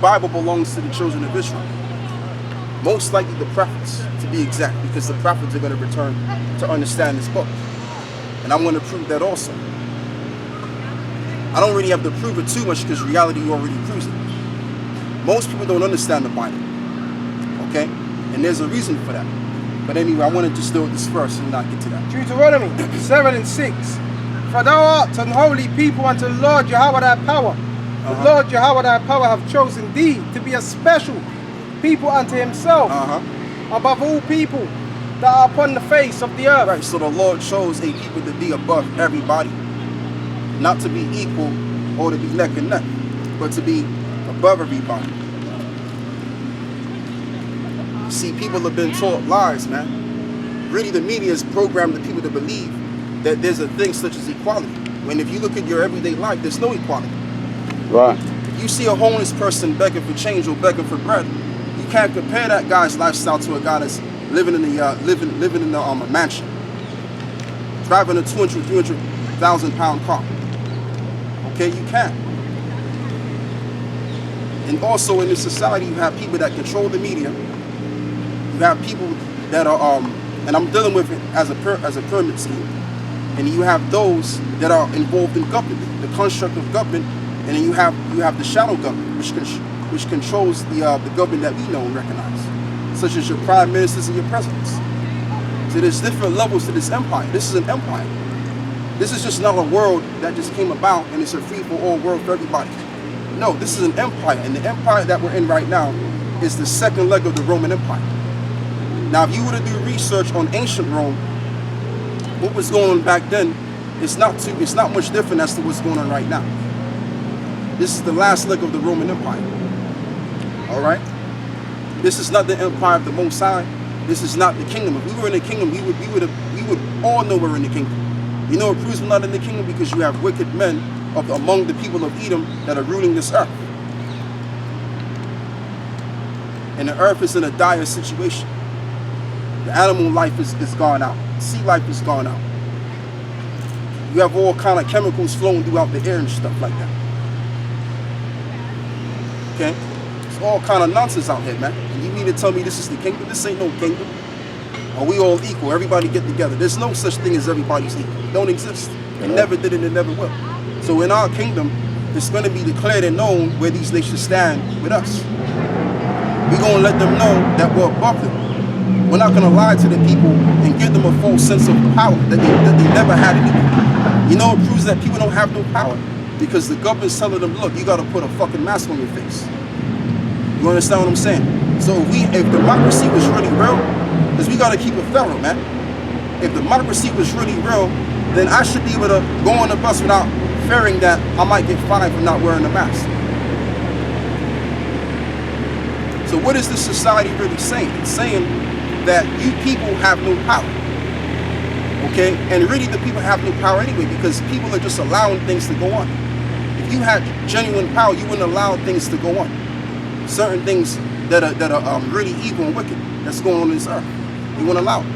Bible belongs to the children of Israel. Most likely the prophets, to be exact, because the prophets are going to return to understand this book. And I'm going to prove that also. I don't really have to prove it too much because reality already proves it. Most people don't understand the Bible. Okay? And there's a reason for that. But anyway, I want to just do this first and not get to that. Deuteronomy 7 and 6. For thou art an holy people unto the Lord Yahawah thy power. The Lord Yahawah thy power have chosen thee to be a special people unto himself, above all people that are upon the face of the earth. Right, so the Lord chose a people to be above everybody. Not to be equal or to be neck and neck, but to be above everybody. See, people have been taught lies, man. Really, the media has programmed the people to believe that there's a thing such as equality. When if you look at your everyday life, there's no equality. Right. If you see a homeless person begging for change or begging for bread, you can't compare that guy's lifestyle to a guy that's living in a mansion, driving a 300,000 pound car. Okay, you can't. And also in this society, you have people that control the media. You have people that are, and I'm dealing with it as a pyramid scheme. And you have those that are involved in government, the construct of government, and then you have the shadow government, which controls the government that we know and recognize, such as your prime ministers and your presidents. So there's different levels to this empire. This is an empire. This is just not a world that just came about and it's a free-for-all world for everybody. No, this is an empire, and the empire that we're in right now is the second leg of the Roman Empire. Now, if you were to do research on ancient Rome, what was going on back then, it's not much different as to what's going on right now. This is the last leg of the Roman Empire. All right? This is not the empire of the Most High. This is not the kingdom. If we were in the kingdom, we would all know we're in the kingdom. You know what proves we're not in the kingdom? Because you have wicked men among the people of Edom that are ruling this earth. And the earth is in a dire situation. The animal life is gone out. Sea life is gone out. You have all kind of chemicals flowing throughout the air and stuff like that. Okay? It's all kind of nonsense out here, man. And you mean to tell me this is the kingdom? This ain't no kingdom. Are we all equal? Everybody get together. There's no such thing as everybody's equal. It don't exist. It never did and it never will. So in our kingdom, it's going to be declared and known where these nations stand with us. We're going to let them know that we're above them. We're not going to lie to the people and give them a false sense of power that they never had anymore. You know it proves that people don't have no power? Because the government's telling them, look, you got to put a fucking mask on your face. You understand what I'm saying? So if democracy was really real, because we got to keep it thorough, man. If democracy was really real, then I should be able to go on the bus without fearing that I might get fined for not wearing a mask. So what is this society really saying? It's saying that you people have no power. Okay? And really the people have no power anyway because people are just allowing things to go on. If you had genuine power, you wouldn't allow things to go on. Certain things that are really evil and wicked that's going on in this earth. You wouldn't allow it.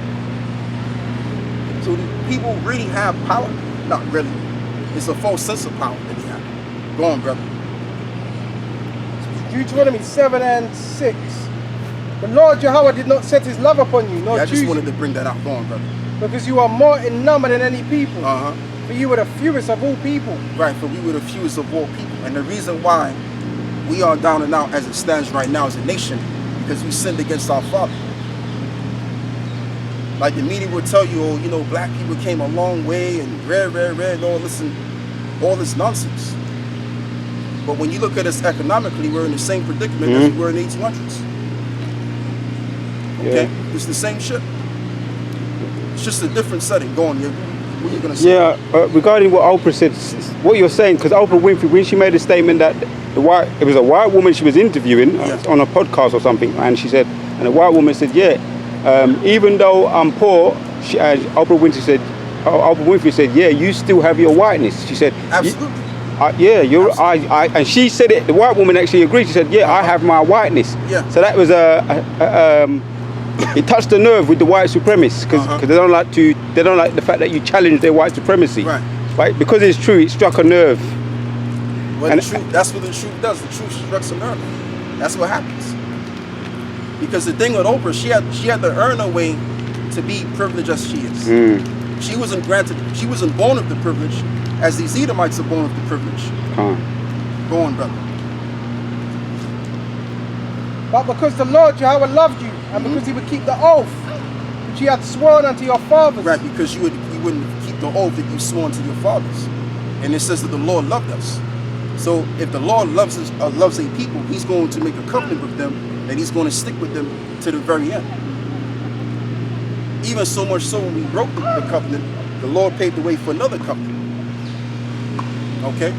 So do people really have power? Not really. It's a false sense of power that they have. Go on, brother. Deuteronomy 7 and 6. The Lord Yahawah did not set his love upon you, nor I choose just wanted you, to bring that out. Go on, brother. because you are more in number than any people. For you were the fewest of all people. Right, for we were the fewest of all people. And the reason why we are down and out as it stands right now as a nation, because we sinned against our Father. Like the media will tell you, oh, you know, black people came a long way and red, and all this nonsense. But when you look at us economically, we're in the same predicament as we were in the 1800s. Okay? Yeah. It's the same shit. It's just a different setting. Go on, what are you going to say? Yeah, regarding what Oprah said, what you're saying, because Oprah Winfrey, when she made a statement that it was a white woman she was interviewing on a podcast or something, and she said, and the white woman said, even though I'm poor, Oprah Winfrey said, yeah, you still have your whiteness. She said, absolutely. And she said it. The white woman actually agreed. She said, "Yeah, I have my whiteness." Yeah. So that was it touched the nerve with the white supremacists because they don't like the fact that you challenge their white supremacy. Right. Because it's true. It struck a nerve. Well, that's what the truth does. The truth strikes a nerve. That's what happens. Because the thing with Oprah, she had to earn her way to be privileged as she is. She wasn't born with the privilege as these Edomites are born with the privilege. Go on, brother. But because the Lord Yahawah loved you, and because he would keep the oath which he had sworn unto your fathers. Right, because you wouldn't keep the oath that you swore unto your fathers. And it says that the Lord loved us. So if the Lord loves a people, he's going to make a covenant with them, that he's going to stick with them to the very end. Even so much so when we broke the covenant, the Lord paved the way for another covenant. Okay?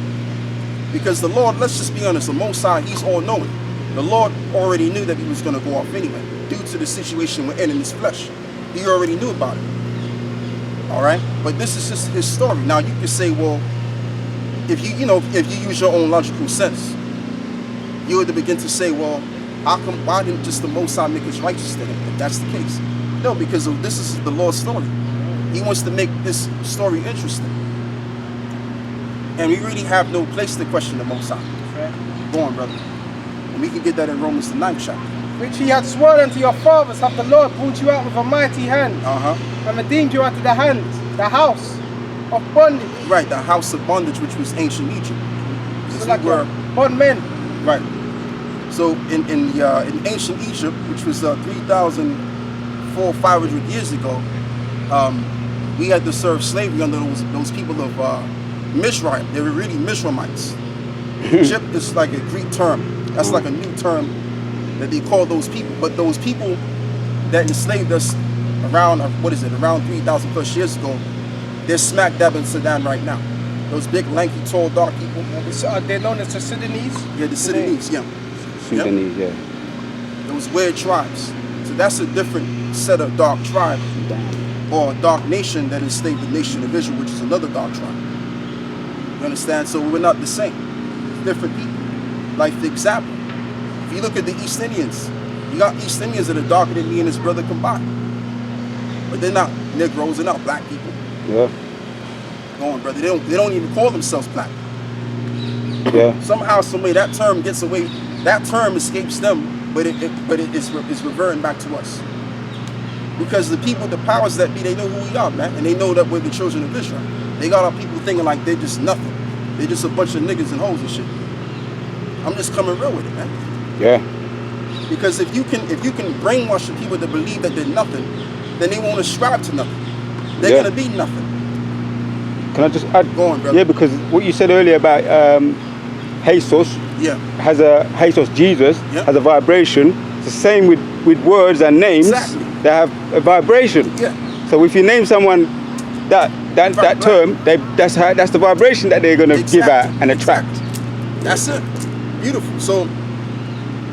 Because the Lord, let's just be honest, the Most High, he's all-knowing. The Lord already knew that he was going to go off anyway, due to the situation we're in his flesh. He already knew about it. All right? But this is just his story. Now, you can say, well, if you use your own logical sense, you would begin to say, well, why didn't just the Most High make us righteous to him, if that's the case? No, because this is the Lord's story. He wants to make this story interesting. And we really have no place to question the Most High. Right. Go on, brother. And we can get that in Romans the 9th chapter. Which he had sworn unto your fathers, hath the Lord brought you out with a mighty hand, and redeemed you out of the house of bondage. Right, the house of bondage, which was ancient Egypt. So like bondmen. Right. So in ancient Egypt, which was 3,400 years ago, we had to serve slavery under those people of Mizraim. They were really Mizraimites. Egypt is like a Greek term. That's like a new term that they call those people. But those people that enslaved us around 3,000 plus years ago, they're smack dab in Sudan right now. Those big, lanky, tall, dark people. They're known as the Sudanese? Yeah, the Sudanese, yeah. Sudanese, yep. Those weird tribes. So that's a different set of dark tribe, or a dark nation that enslaved the nation of Israel, which is another dark tribe. You understand? So we're not the same. Different people. Like, for example, if you look at the East Indians, you got East Indians that are darker than me and his brother combined. But they're not Negroes, they're not black people. Yeah. Go on, brother. They don't even call themselves black. Yeah. Somehow, some way, that term gets away. That term escapes them, but it's reverting back to us. Because the people, the powers that be, they know who we are, man, and they know that we're the children of Israel. They got our people thinking like they're just nothing. They're just a bunch of niggas and hoes and shit. I'm just coming real with it, man. Yeah. Because if you can brainwash the people to believe that they're nothing, then they won't ascribe to nothing. They're gonna be nothing. Can I just add? Go on, brother. Yeah, because what you said earlier about Jesus Jesus has a vibration. It's the same with words and names. Exactly. They have a vibration. Yeah. So if you name someone that term, that's the vibration that they're gonna give out and attract. That's it. Beautiful. So,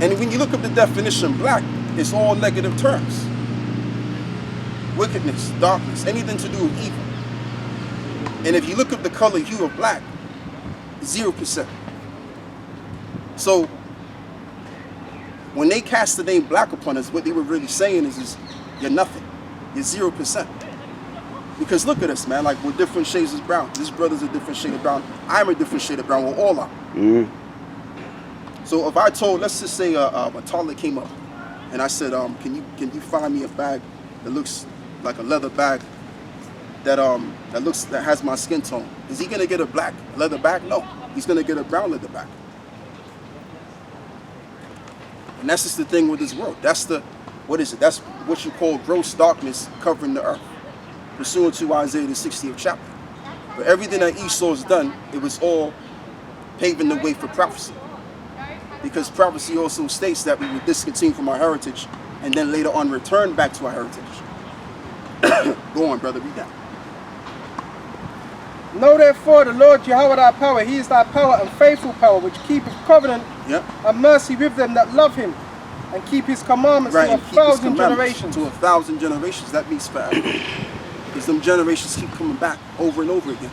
and when you look up the definition, black, it's all negative terms. Wickedness, darkness, anything to do with evil. And if you look up the color hue of black, 0%. So, when they cast the name black upon us, what they were really saying is you're nothing. You're 0%. Because look at us, man, like we're different shades of brown. This brother's a different shade of brown. I'm a different shade of brown. We're all are. So if I told, let's just say a toddler came up and I said, can you find me a bag that looks like a leather bag that has my skin tone? Is he gonna get a black leather bag? No, he's gonna get a brown leather bag. And that's just the thing with this world. That's that's what you call gross darkness covering the earth, pursuant to Isaiah the 60th chapter. But everything that Esau's done, it was all paving the way for prophecy. Because prophecy also states that we would discontinue from our heritage and then later on return back to our heritage. Go on, brother, read that. Know therefore the Lord Yahawah thy power, he is thy power and faithful power, which keepeth covenant and mercy with them that love him, and keep his commandments to 1,000 generations. To 1,000 generations, that means forever. Because them generations keep coming back over and over again.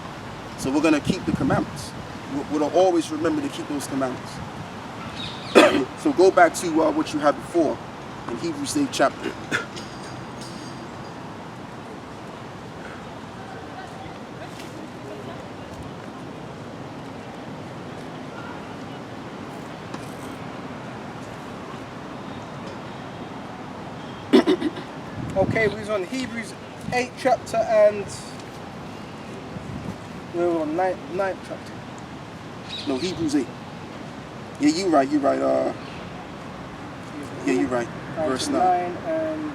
So we're going to keep the commandments. We'll always remember to keep those commandments. So go back to what you had before in Hebrews 8th chapter. Okay, we was on Hebrews 8 chapter and we were on 9th chapter. No, Hebrews 8. Yeah, you right. Yeah, you right. Verse 9. And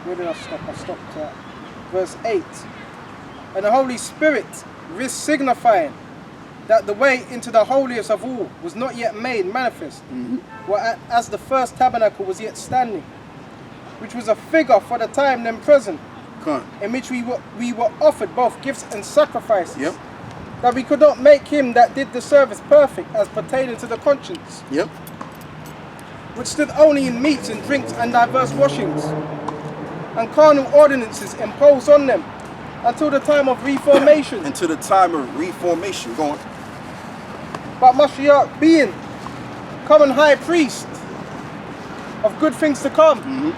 where did I stop? I stopped at verse 8. And the Holy Spirit signifying that the way into the holiest of all was not yet made manifest, as the first tabernacle was yet standing, which was a figure for the time then present, in which we were offered both gifts and sacrifices, that we could not make him that did the service perfect as pertaining to the conscience, which stood only in meats and drinks and diverse washings, and carnal ordinances imposed on them, until the time of reformation. Until the time of reformation. Go on. But Mashiach being common high priest of good things to come,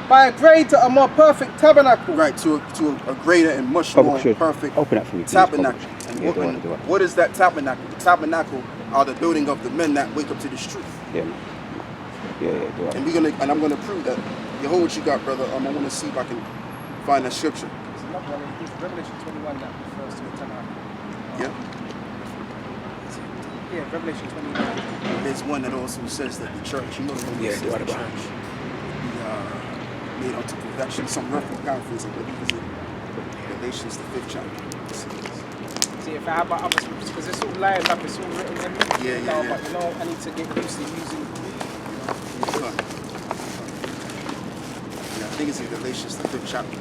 by a greater and more perfect tabernacle. Right, to a greater and much more perfect tabernacle. And what is that tabernacle? The tabernacle are the building of the men that wake up to this truth. Yeah. And I'm gonna prove that. Yahawah, what you got, brother? I want to see if I can find that scripture. It's another one in Revelation 21 that refers to the tabernacle. Yeah, Revelation 21. There's one that also says that the church, you know the one that says the church, made unto perfection. Some roughly paraphrasing, but it was in Galatians, the 5th chapter. See, if I have my other scriptures, because it's all lined up, it's all written in. But you know, I need to get used to using. I think it's in Galatians, the 5th chapter.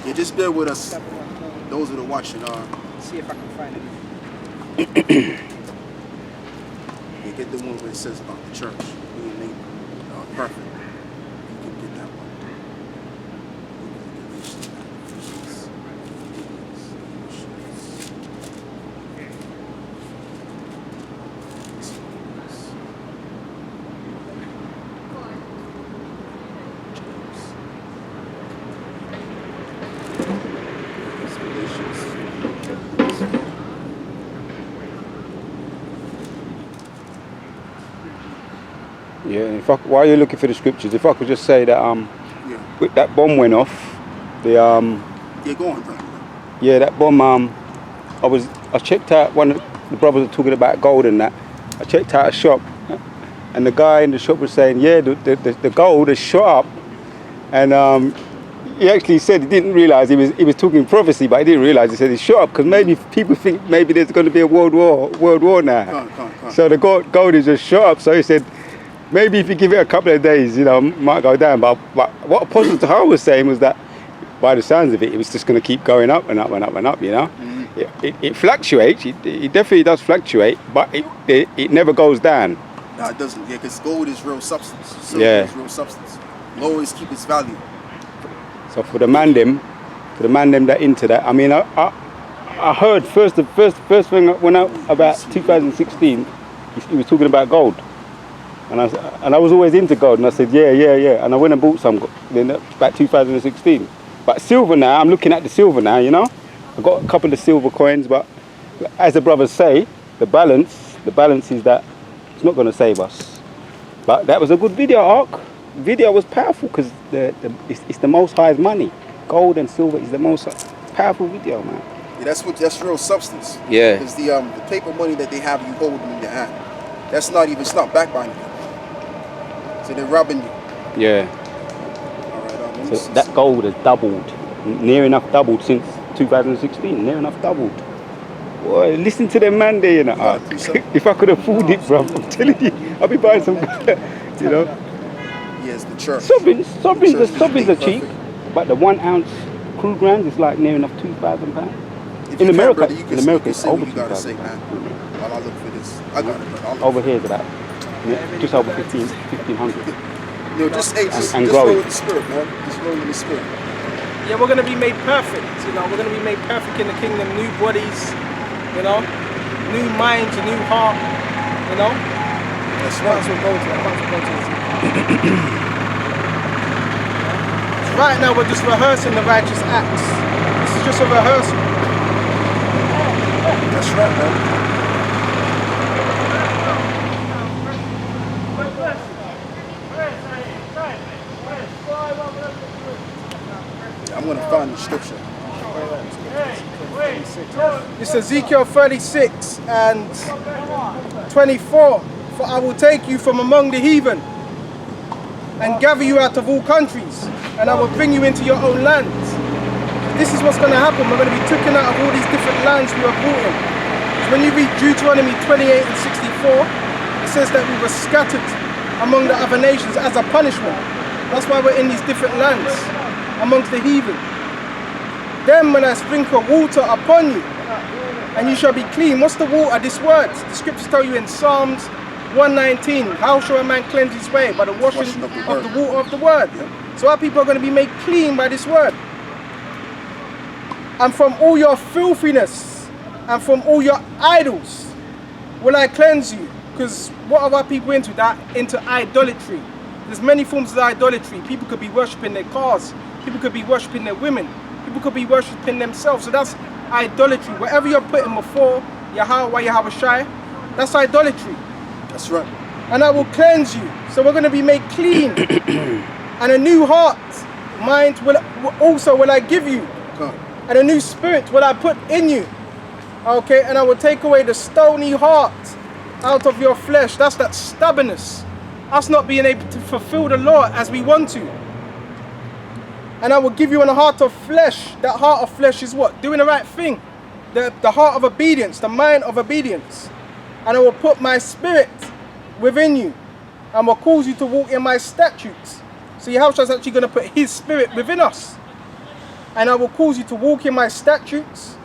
Yeah, just bear with us. Those that are watching. See if I can find it. You get the one where it says about the church being made perfect. You can get that one. Yeah, while you're looking for the scriptures, if I could just say that with that bomb went off, yeah, go on, bro. Yeah, that bomb. I checked out, one of the brothers were talking about gold and that. I checked out a shop, and the guy in the shop was saying, yeah, the gold has shot up, and he actually said he didn't realize he was talking prophecy, but he didn't realize he said it's shot up because maybe people think maybe there's going to be a world war now. So the gold is just shot up. So he said, maybe if you give it a couple of days, it might go down. But what Apostle Tahar was saying was that, by the sounds of it, it was just going to keep going up and up and up and up, It fluctuates, it definitely does fluctuate, but it never goes down. No, it doesn't, because gold is real substance. Silver is real substance. It'll always keep its value. So for the man them that into that, I mean, I heard the first thing went out about 2016, he was talking about gold. And I was always into gold, and I said, yeah. And I went and bought some then about 2016. But silver now, I'm looking at the silver now, I've got a couple of silver coins, but as the brothers say, the balance is that it's not going to save us. But that was a good video, Ark. Video was powerful because it's the Most High's money. Gold and silver is the most powerful video, man. Yeah, that's real substance. Yeah. Because the paper money that they have you holding in your hand, it's not backed by anything. So they're robbing you. Yeah. All right, so that gold has doubled, near enough doubled since 2016. Near enough doubled. Boy, listen to them man there, If I could afford it, bro, I'm telling you, I'll be buying some. Yes, the church. Sovereigns are cheap, but the 1 ounce crude grams is like near enough £2,000. In America, it's over £2,000. While I look for this, I got it. But over here is about just over 1,500. Just and roll growing. with the spirit, man. Just roll with the spirit. Yeah, we're going to be made perfect. We're going to be made perfect in the kingdom. New bodies, new minds, a new heart. That's right. Right now we're just rehearsing the righteous acts. This is just a rehearsal. That's right, man. I'm going to find the scripture. It's Ezekiel 36 and 24. For I will take you from among the heathen and gather you out of all countries, and I will bring you into your own lands. This is what's going to happen. We're going to be taken out of all these different lands we are brought in. When you read Deuteronomy 28 and 64, it says that we were scattered among the other nations as a punishment. That's why we're in these different lands amongst the heathen. Then when I sprinkle water upon you, and you shall be clean. What's the water? This word. The scriptures tell you in Psalms 119, how shall a man cleanse his way? By the washing of the water of the word. Yep. So our people are going to be made clean by this word. And from all your filthiness and from all your idols will I cleanse you. Because what are our people into? That into idolatry. There's many forms of idolatry. People could be worshipping their cars. People could be worshipping their women. People could be worshipping themselves. So that's idolatry. Whatever you're putting before Yahawah, Yahawashi, that's idolatry. That's right. And I will cleanse you. So we're going to be made clean. And a new heart, mind will I give you. God. And a new spirit will I put in you. Okay, and I will take away the stony heart out of your flesh. That's that stubbornness. Us not being able to fulfill the law as we want to. And I will give you a heart of flesh. That heart of flesh is what? Doing the right thing. The heart of obedience, the mind of obedience. And I will put my spirit within you. And will cause you to walk in my statutes. So Yahawashi is actually going to put his spirit within us. And I will cause you to walk in my statutes.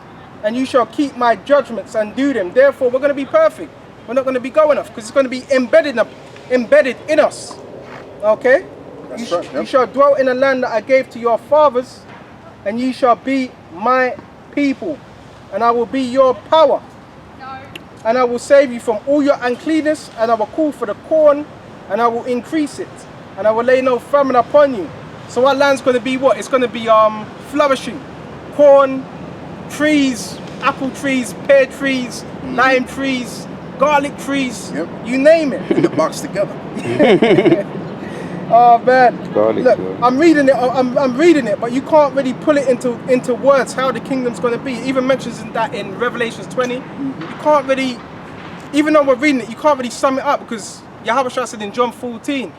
And you shall keep my judgments and do them. Therefore, we're going to be perfect. We're not going to be going off. Because it's going to be embedded in us. Okay? That's right, yep. You shall dwell in a land that I gave to your fathers, and ye shall be my people, and I will be your power. And I will save you from all your uncleanness, and I will call for the corn, and I will increase it, and I will lay no famine upon you. So our land's going to be what? It's going to be flourishing. Corn, trees, apple trees, pear trees, lime trees, garlic trees, yep. You name it. In the box together. Oh man, garlic, look, I'm reading it. I'm reading it, but you can't really pull it into words how the kingdom's going to be. It even mentions that in Revelations 20. You can't really, even though we're reading it, you can't really sum it up because Yahawashi said in John 14,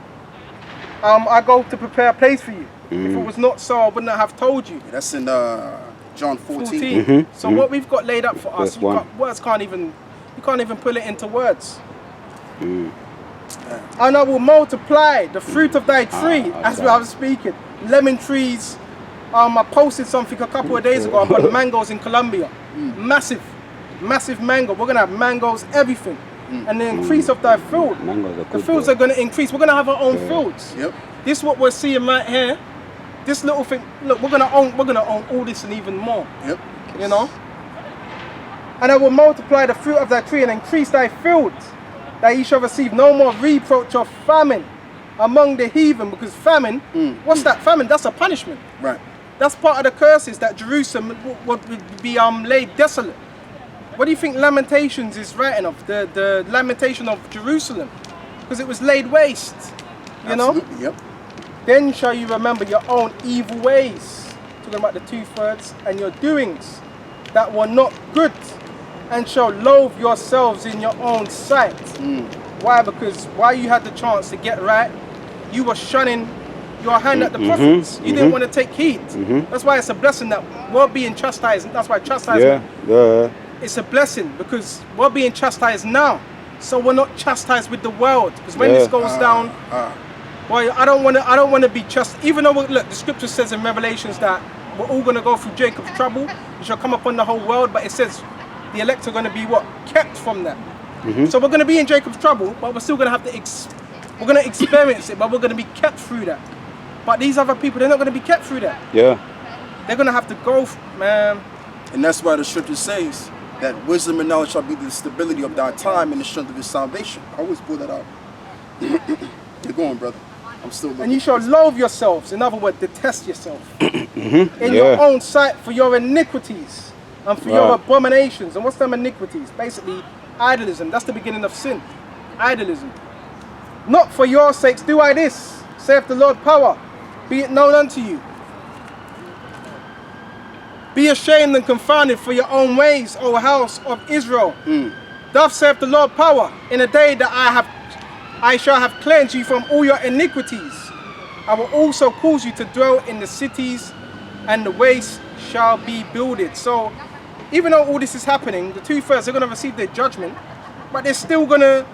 I go to prepare a place for you. If it was not so, I wouldn't have told you. Yeah, that's in John 14. So what we've got laid up for us, words can't even, you can't even pull it into words. And I will multiply the fruit of thy tree, as I was speaking. Lemon trees. I posted something a couple of days ago about mangoes in Colombia. Massive mango. We're going to have mangoes, everything. And the increase of thy field. The fields are going to increase. We're going to have our own fields. Yep. This is what we're seeing right here. This little thing. Look, we're going to own all this and even more. Yep. You know. And I will multiply the fruit of thy tree and increase thy fields, that ye shall receive no more reproach of famine among the heathen. Because famine, what's that? Famine, that's a punishment. Right. That's part of the curses that Jerusalem would be laid desolate. What do you think Lamentations is writing of? The lamentation of Jerusalem. Because it was laid waste. You know? Yep. Then shall you remember your own evil ways. Talking about the 2/3 and your doings that were not good. And shall loathe yourselves in your own sight. Why? Because while you had the chance to get right, you were shunning your hand at the prophets. You didn't want to take heed. That's why it's a blessing that we're being chastised. That's why chastisement, it's a blessing because we're being chastised now. So we're not chastised with the world. Because when this goes down, well, I don't want to be chastised. Even though, look, the scripture says in Revelations that we're all going to go through Jacob's trouble. It shall come upon the whole world. But it says the elect are going to be what? Kept from that. So we're going to be in Jacob's trouble, but we're still going to have to, we're going to experience it, but we're going to be kept through that. But these other people, they're not going to be kept through that. Yeah. They're going to have to go, man. And that's why the scripture says that wisdom and knowledge shall be the stability of thy time and the strength of his salvation. I always pull that out. You're going, brother. I'm still looking. And you shall loathe yourselves. In other words, detest yourself. In your own sight for your iniquities. And for your abominations. And what's them iniquities? Basically, idolism. That's the beginning of sin. Idolism. Not for your sakes do I this, saith the Lord power. Be it known unto you. Be ashamed and confounded for your own ways, O house of Israel. Thus saith the Lord power, in a day that I shall have cleansed you from all your iniquities. I will also cause you to dwell in the cities, and the waste shall be builded. So, even though all this is happening, the 2/3 are going to receive their judgment, but they're still gonna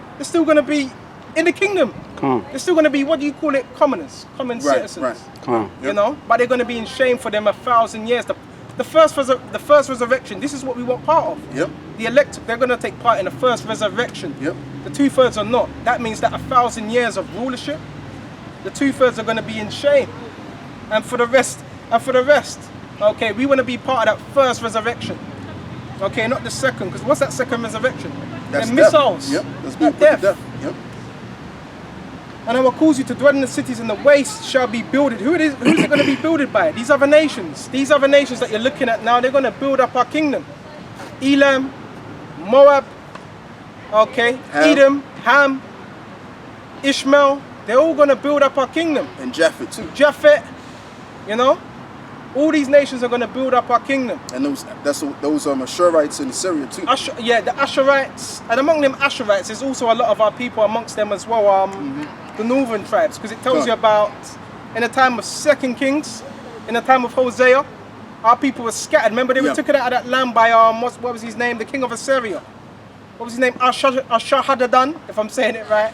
be in the kingdom. They're still going to be, what do you call it, commoners, common citizens. You know, but they're going to be in shame for them 1,000 years. The first resurrection. This is what we want part of. The elect, they're going to take part in the first resurrection. The 2/3 are not. That means that 1,000 years of rulership, the 2/3 are going to be in shame, and for the rest, okay, we want to be part of that first resurrection. Okay, not the second, because what's that second resurrection? That's the missiles. That's being put to death. And I will cause you to dwell in the cities, and the waste shall be builded. Who's it going to be builded by? These other nations. These other nations that you're looking at now, they're going to build up our kingdom. Elam, Moab, okay, Edom, Ham, Ishmael. They're all going to build up our kingdom. And Japhet too. Japhet, you know, all these nations are going to build up our kingdom. And those Ashurites in Syria too. The Ashurites, and among them Ashurites, there's also a lot of our people amongst them as well. The northern tribes, because it tells you about in the time of 2 Kings, in the time of Hosea, our people were scattered. Remember, they were taken out of that land by what was his name? The king of Assyria. What was his name? Ashahadadan, if I'm saying it right.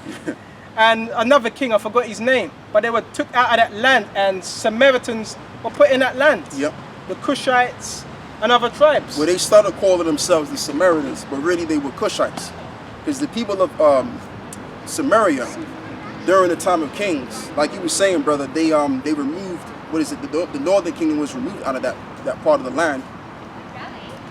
And another king, I forgot his name, but they were took out of that land, and Samaritans were put in that land. The Cushites and other tribes. Well, they started calling themselves the Samaritans, but really they were Cushites, because the people of Samaria during the time of kings, like you were saying, brother, they removed, what is it? The northern kingdom was removed out of that part of the land,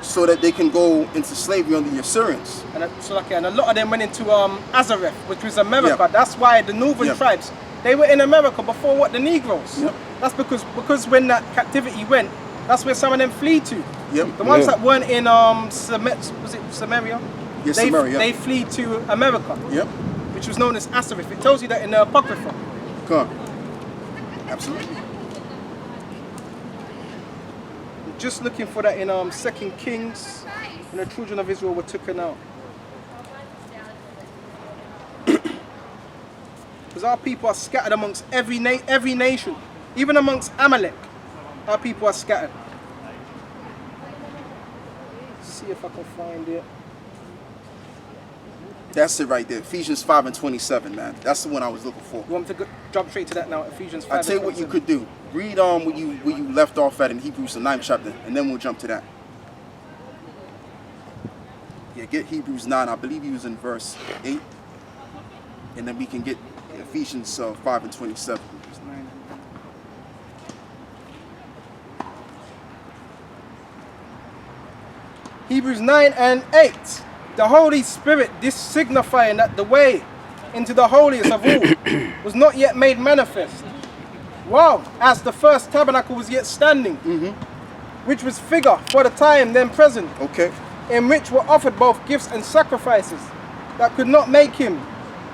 so that they can go into slavery under the Assyrians. And a lot of them went into Azareth, which was America. That's why the northern tribes, they were in America before what? The Negroes. That's because when that captivity went, that's where some of them flee to. The ones that weren't in was it Samaria? Yes, Samaria. They flee to America. Which was known as Azareth. It tells you that in the Apocrypha. Absolutely. Just looking for that in 2 Kings, when the children of Israel were taken out. Because our people are scattered amongst every nation, even amongst Amalek. Our people are scattered. Let's see if I can find it. That's it right there. Ephesians 5:27, man. That's the one I was looking for. You want me to jump straight to that now? Ephesians 5. I'll tell you what you could do. Read where you left off at in Hebrews the 9th chapter, and then we'll jump to that. Yeah, get Hebrews 9. I believe he was in verse 8, and then we can get Ephesians 5:27. Hebrews 9:8. The Holy Spirit, this signifying that the way into the holiest of all was not yet made manifest. Wow, as the first tabernacle was yet standing, which was figure for the time then present, in which were offered both gifts and sacrifices that could not make him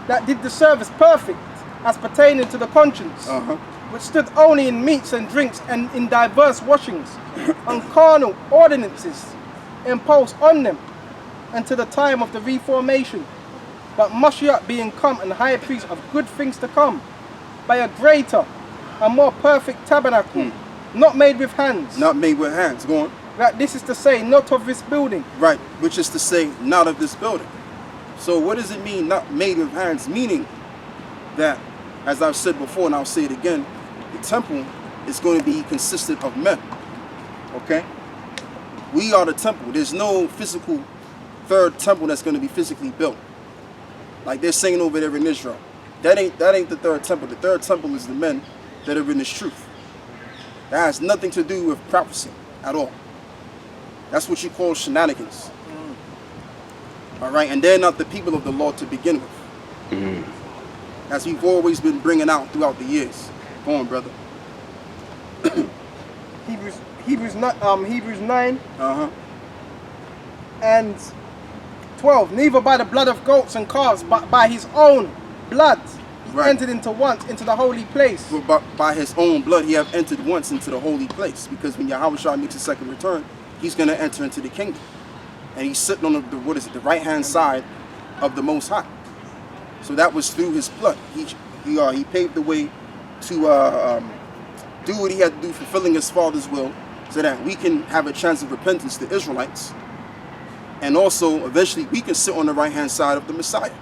that did the service perfect as pertaining to the conscience, which stood only in meats and drinks and in diverse washings, and carnal ordinances imposed on them, and to the time of the reformation. But Mashiach being come and high priest of good things to come, by a greater and more perfect tabernacle, not made with hands. Not made with hands, go on. That this is to say, not of this building. Right, which is to say, not of this building. So what does it mean, not made with hands? Meaning that, as I've said before, and I'll say it again, the temple is going to be consistent of men. Okay? We are the temple. There's no physical third temple that's going to be physically built, like they're saying over there in Israel. That ain't the third temple. The third temple is the men that are in this truth. That has nothing to do with prophecy at all. That's what you call shenanigans. All right, and they're not the people of the Lord to begin with, as we've always been bringing out throughout the years. Go on, brother. Hebrews 9 and 12. Neither by the blood of goats and calves, but by his own blood, entered into once into the holy place. But by his own blood, he have entered once into the holy place. Because when Yahawashi makes his second return, he's going to enter into the kingdom. And he's sitting on the right-hand side of the Most High. So that was through his blood. He paved the way to do what he had to do, fulfilling his Father's will, so that we can have a chance of repentance, the Israelites. And also, eventually, we can sit on the right-hand side of the Messiah.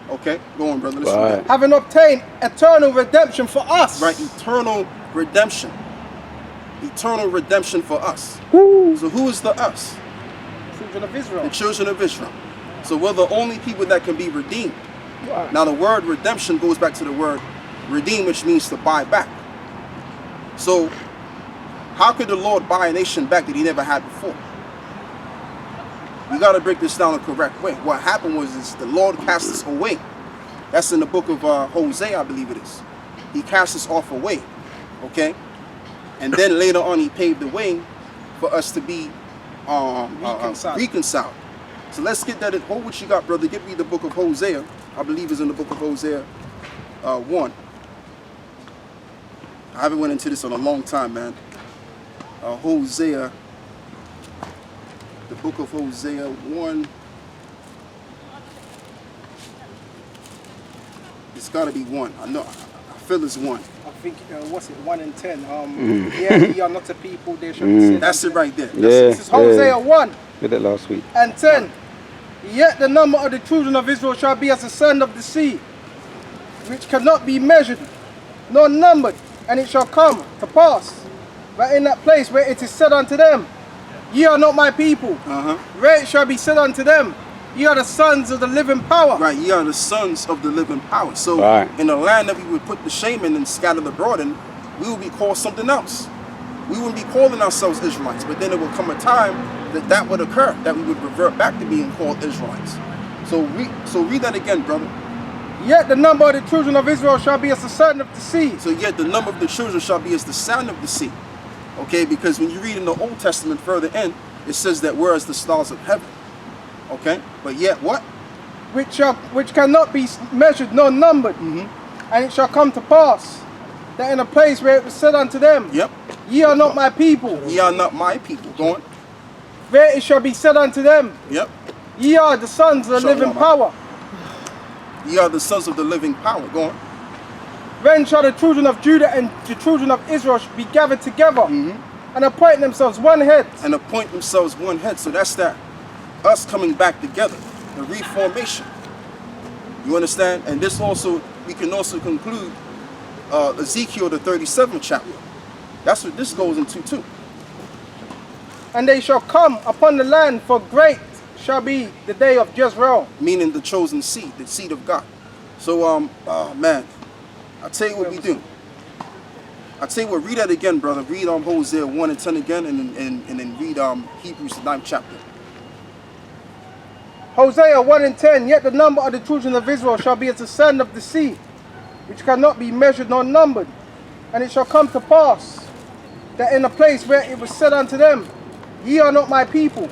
Okay? Go on, brother. Let's read that. Having obtained eternal redemption for us. Right, eternal redemption. Eternal redemption for us. Woo. So who is the us? Children of Israel. The children of Israel. So we're the only people that can be redeemed. Wow. Now the word redemption goes back to the word redeem, which means to buy back. So how could the Lord buy a nation back that he never had before? We got to break this down the correct way. What happened was the Lord cast us away. That's in the book of Hosea, I believe it is. He cast us off away. Okay? And then later on, he paved the way for us to be reconciled. So let's get that. Hold what you got, brother. Give me the book of Hosea. I believe it's in the book of Hosea 1. I haven't went into this in a long time, man. Hosea. The book of Hosea 1. It's got to be 1. I know. I feel it's 1. I think, what's it, 1 and 10. Yeah, ye are not a people, they shall be said. That's it right there. This is Hosea 1. Did it last week. And 10. Yet the number of the children of Israel shall be as the sand of the sea, which cannot be measured, nor numbered. And it shall come to pass, that in that place where it is said unto them, ye are not my people, where it shall be said unto them, ye are the sons of the living power. Right, ye are the sons of the living power. So in the land that we would put the shame in and scatter the broad in, we would be called something else. We wouldn't be calling ourselves Israelites, but then there would come a time that would occur, that we would revert back to being called Israelites. So read that again, brother. Yet the number of the children of Israel shall be as the sand of the sea. So yet the number of the children shall be as the sand of the sea. Okay, because when you read in the Old Testament further in, it says that we're as the stars of heaven. Okay, but yet what? Which cannot be measured nor numbered. And it shall come to pass that in a place where it was said unto them, ye are not my people. Ye are not my people. Go on. Where it shall be said unto them, ye are the sons of the living power. Ye are the sons of the living power. Go on. Then shall the children of Judah and the children of Israel be gathered together and appoint themselves one head. And appoint themselves one head. So that's that. Us coming back together. The reformation. You understand? And this also, we can also conclude Ezekiel the 37th chapter. That's what this goes into too. And they shall come upon the land, for great shall be the day of Jezreel. Meaning the chosen seed, the seed of God. So, man, I'll tell you what we do. I'll tell you what, read that again, brother. Read Hosea 1 and 10 again, and then read Hebrews the 9th chapter. Hosea 1 and 10, yet the number of the children of Israel shall be as the sand of the sea, which cannot be measured nor numbered. And it shall come to pass that in a place where it was said unto them, ye are not my people,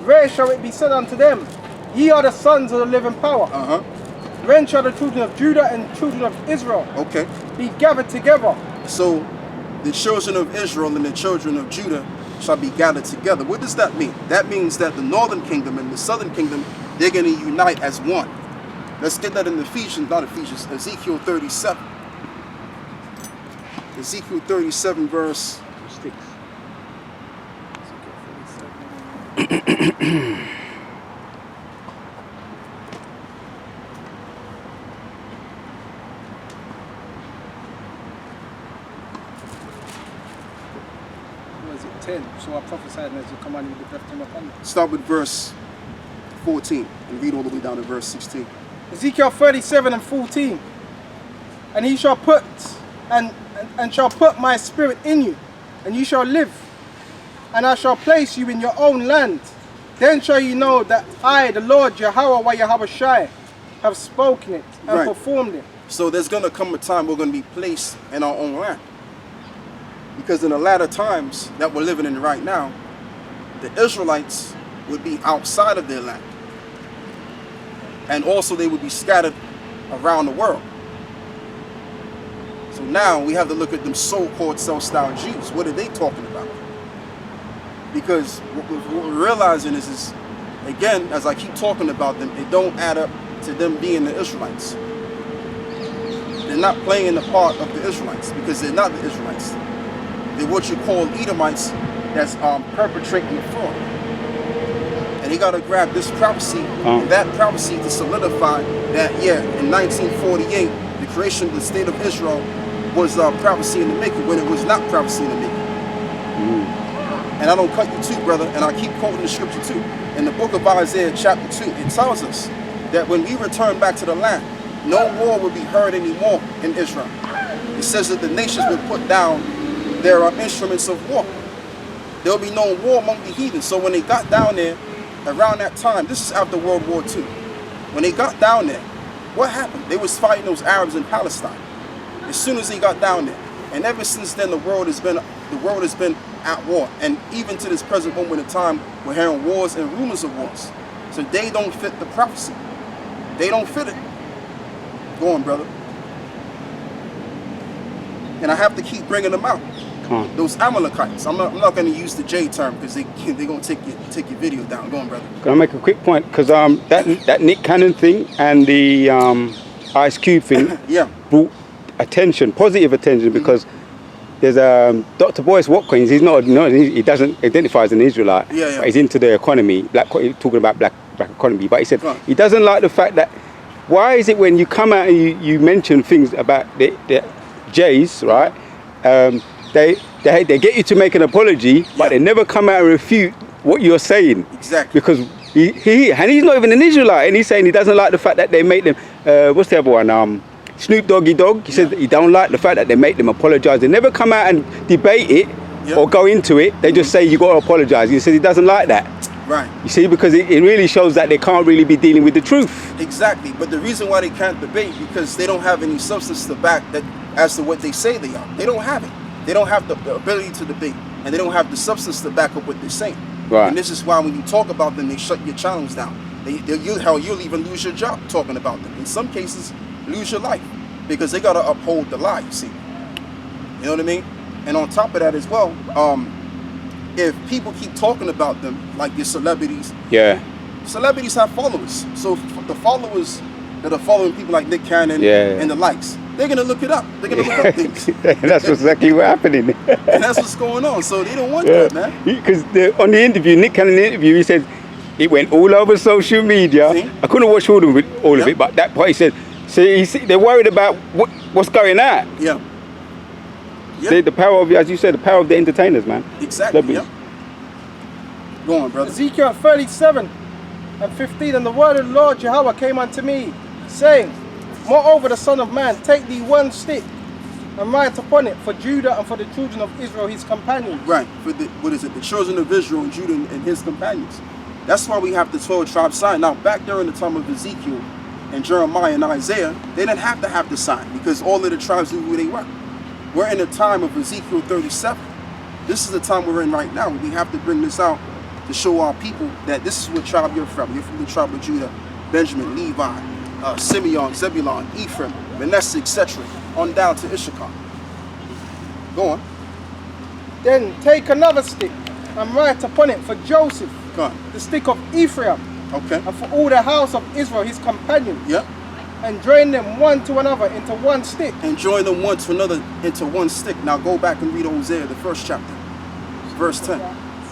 where shall it be said unto them, ye are the sons of the living power. Then shall the children of Judah and the children of Israel be gathered together. So the children of Israel and the children of Judah shall be gathered together. What does that mean? That means that the northern kingdom and the southern kingdom, they're going to unite as one. Let's get that in Ezekiel 37. Ezekiel 37 verse 6. Was it 10? So I prophesied as you command me to lift him upon me. Start with verse 14 and read all the way down to verse 16. Ezekiel 37 and 14. And he shall put and shall put my spirit in you, and you shall live, and I shall place you in your own land. Then shall you know that I, the Lord Yahawah Yahawashi, have spoken it and performed it. So there's going to come a time we're going to be placed in our own land. Because in the latter times that we're living in right now, the Israelites would be outside of their land. And also they would be scattered around the world. So now we have to look at them so-called self-styled Jews. What are they talking about? Because what we're realizing is, again, as I keep talking about them, it don't add up to them being the Israelites. They're not playing the part of the Israelites because they're not the Israelites. They're what you call Edomites that's perpetrating the fraud. And they got to grab this prophecy and that prophecy to solidify that, yeah, in 1948, the creation of the state of Israel was prophecy in the making when it was not prophecy in the making. And I don't cut you too, brother, and I keep quoting the scripture too. In the book of Isaiah chapter 2, it tells us that when we return back to the land, no war will be heard anymore in Israel. It says that the nations will put down their instruments of war. There will be no war among the heathen. So when they got down there, around that time, this is after World War II, when they got down there, what happened? They was fighting those Arabs in Palestine. As soon as they got down there, and ever since then, the world has been at war, and even to this present moment in time, we're hearing wars and rumors of wars. So they don't fit the prophecy. They don't fit it. Go on, brother. And I have to keep bringing them out. Those Amalekites. I'm not going to use the J term because they're going to take your video down. Go on, brother. Can I make a quick point? Because that Nick Cannon thing and the Ice Cube thing brought attention, positive attention, because there's Dr. Boyce Watkins. He's not, he doesn't identify as an Israelite. But he's into the economy, talking about black economy. But he said he doesn't like the fact that, why is it when you come out and you mention things about the Jays, right? They get you to make an apology, but they never come out and refute what you're saying. Exactly. Because he's not even an Israelite, and he's saying he doesn't like the fact that they make them. What's the other one? Snoop Doggy Dogg. He said he don't like the fact that they make them apologize. They never come out and debate it or go into it. They just say you got to apologize. He says he doesn't like that. Right. You see, because it really shows that they can't really be dealing with the truth. Exactly. But the reason why they can't debate because they don't have any substance to back that as to what they say they are. They don't have it. They don't have the ability to debate, and they don't have the substance to back up what they're saying. Right. And this is why when you talk about them, they shut your channels down. You'll even lose your job talking about them. In some cases, lose your life because they gotta uphold the lie. You see, you know what I mean? And on top of that as well, if people keep talking about them like your celebrities, celebrities have followers. So the followers that are following people like Nick Cannon and the likes, they're gonna look it up. They're gonna look up things. That's exactly what's happening. And that's what's going on. So they don't want that, man. Because on the interview, Nick Cannon interview, he said it went all over social media. See? I couldn't watch all of it, but that part he said. See, they're worried about what's going on. Yeah. The power of, as you said, the power of the entertainers, man. Exactly. Yep. Go on, brother. Ezekiel 37:15, and the word of the Lord Yahawah came unto me, saying, moreover, the Son of Man, take thee one stick and write upon it for Judah and for the children of Israel, his companions. Right. For the children of Israel and Judah and his companions. That's why we have the 12 tribe sign. Now, back during the time of Ezekiel and Jeremiah and Isaiah, they didn't have to have the sign because all of the tribes knew who they were. We're in the time of Ezekiel 37. This is the time we're in right now. We have to bring this out to show our people that this is what tribe you're from. You're from the tribe of Judah, Benjamin, Levi, Simeon, Zebulun, Ephraim, Manasseh, etc. on down to Issachar. Go on. Then take another stick and write upon it for Joseph, the stick of Ephraim, and for all the house of Israel, his companions. Yep. And join them one to another into one stick. And join them one to another into one stick. Now go back and read Hosea, the 1st chapter, verse 10.